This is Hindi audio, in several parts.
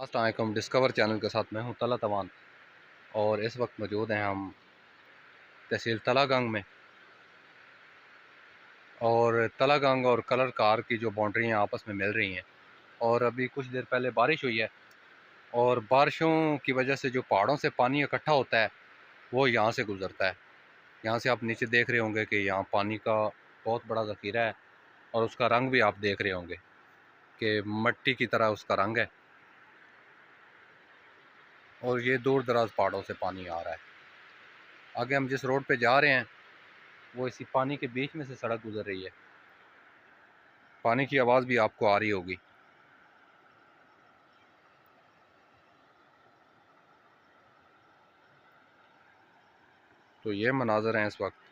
अस्सलाम वालेकुम। डिस्कवर चैनल के साथ मैं हूं तला तवान और इस वक्त मौजूद हैं हम तहसील तलागंग में। और तलागंग और कलर कार की जो बाउंड्री हैं आपस में मिल रही हैं। और अभी कुछ देर पहले बारिश हुई है और बारिशों की वजह से जो पहाड़ों से पानी इकट्ठा होता है वो यहाँ से गुज़रता है। यहाँ से आप नीचे देख रहे होंगे कि यहाँ पानी का बहुत बड़ा ज़ख़ीरा है और उसका रंग भी आप देख रहे होंगे कि मिट्टी की तरह उसका रंग है। और ये दूर दराज पहाड़ों से पानी आ रहा है। आगे हम जिस रोड पे जा रहे हैं वो इसी पानी के बीच में से सड़क गुजर रही है। पानी की आवाज़ भी आपको आ रही होगी। तो ये मनाज़र हैं इस वक्त।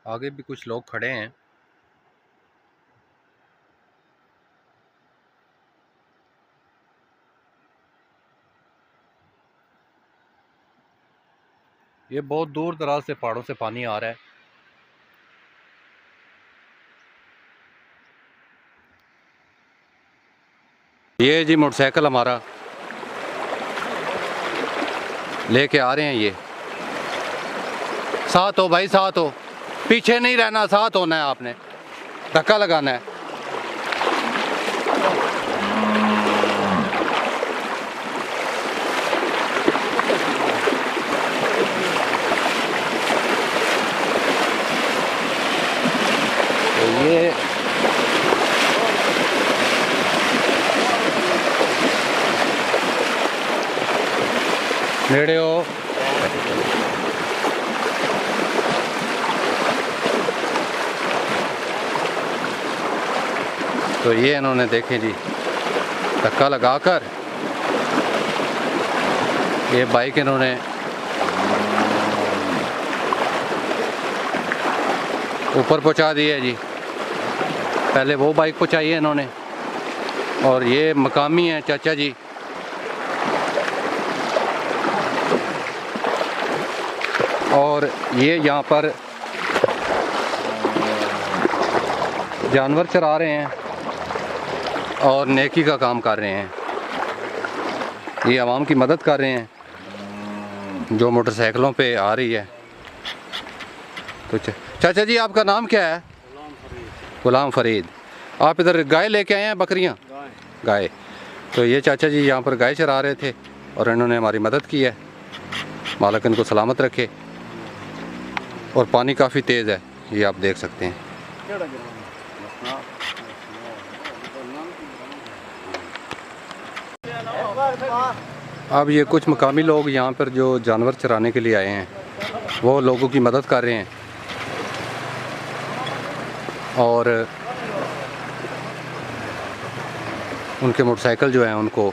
आगे भी कुछ लोग खड़े हैं। ये बहुत दूर दराज से पहाड़ों से पानी आ रहा है। ये जी मोटरसाइकिल हमारा लेके आ रहे हैं। ये साथ हो भाई, साथ हो, पीछे नहीं रहना, साथ होना है, आपने धक्का लगाना है। तो ये नेड़े हो। तो ये इन्होंने देखें जी धक्का लगाकर ये बाइक इन्होंने ऊपर पहुंचा दी है जी। पहले वो बाइक पहुंचाई है इन्होंने। और ये मकामी हैं चाचा जी। और ये यहाँ पर जानवर चरा रहे हैं और नेकी का काम कर रहे हैं। ये आवाम की मदद कर रहे हैं जो मोटरसाइकिलों पे आ रही है। तो चाचा जी आपका नाम क्या है? गुलाम फरीद। आप इधर गाय लेके आए हैं? बकरियां? गाय। तो ये चाचा जी यहाँ पर गाय चरा रहे थे और इन्होंने हमारी मदद की है। मालिक इनको सलामत रखे। और पानी काफ़ी तेज़ है, ये आप देख सकते हैं। अब ये कुछ मकामी लोग यहाँ पर जो जानवर चराने के लिए आए हैं वो लोगों की मदद कर रहे हैं। और उनके मोटरसाइकिल जो हैं उनको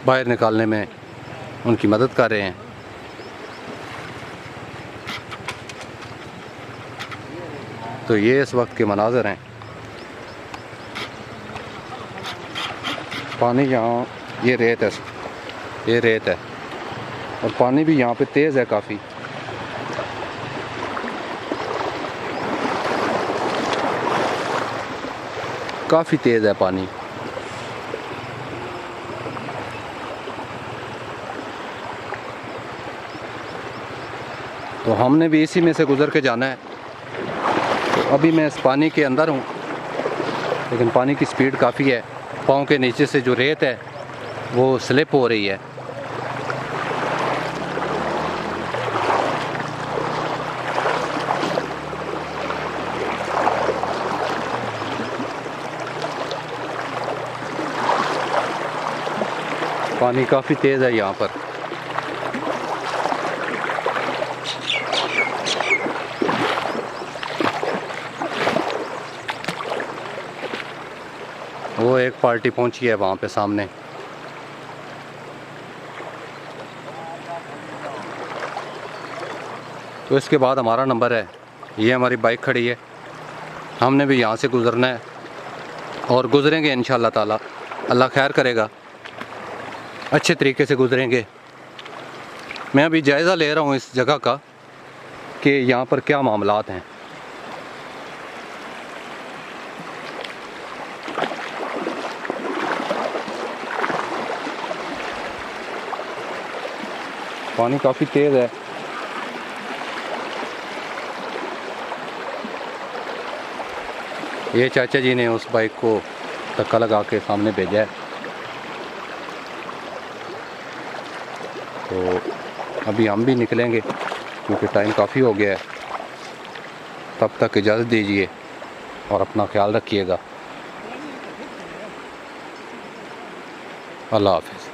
बाहर निकालने में उनकी मदद कर रहे हैं। तो ये इस वक्त के मनाज़र हैं। पानी यहाँ ये रेत है, ये रेत है और पानी भी यहाँ पे तेज़ है काफ़ी। काफ़ी तेज़ है पानी। तो हमने भी इसी में से गुज़र के जाना है। तो अभी मैं इस पानी के अंदर हूँ लेकिन पानी की स्पीड काफ़ी है। पाँव के नीचे से जो रेत है वो स्लिप हो रही है। पानी काफ़ी तेज़ है यहाँ पर। वो एक पार्टी पहुंची है वहाँ पे सामने। तो इसके बाद हमारा नंबर है। ये हमारी बाइक खड़ी है, हमने भी यहाँ से गुज़रना है और गुज़रेंगे इंशाअल्लाह ताला। अल्लाह खैर करेगा, अच्छे तरीके से गुजरेंगे। मैं अभी जायज़ा ले रहा हूँ इस जगह का कि यहाँ पर क्या मामलात हैं। पानी काफ़ी तेज़ है। ये चाचा जी ने उस बाइक को धक्का लगा के सामने भेजा है। तो अभी हम भी निकलेंगे क्योंकि टाइम काफ़ी हो गया है। तब तक इजाज़त दीजिए और अपना ख्याल रखिएगा। अल्लाह हाफ़िज़।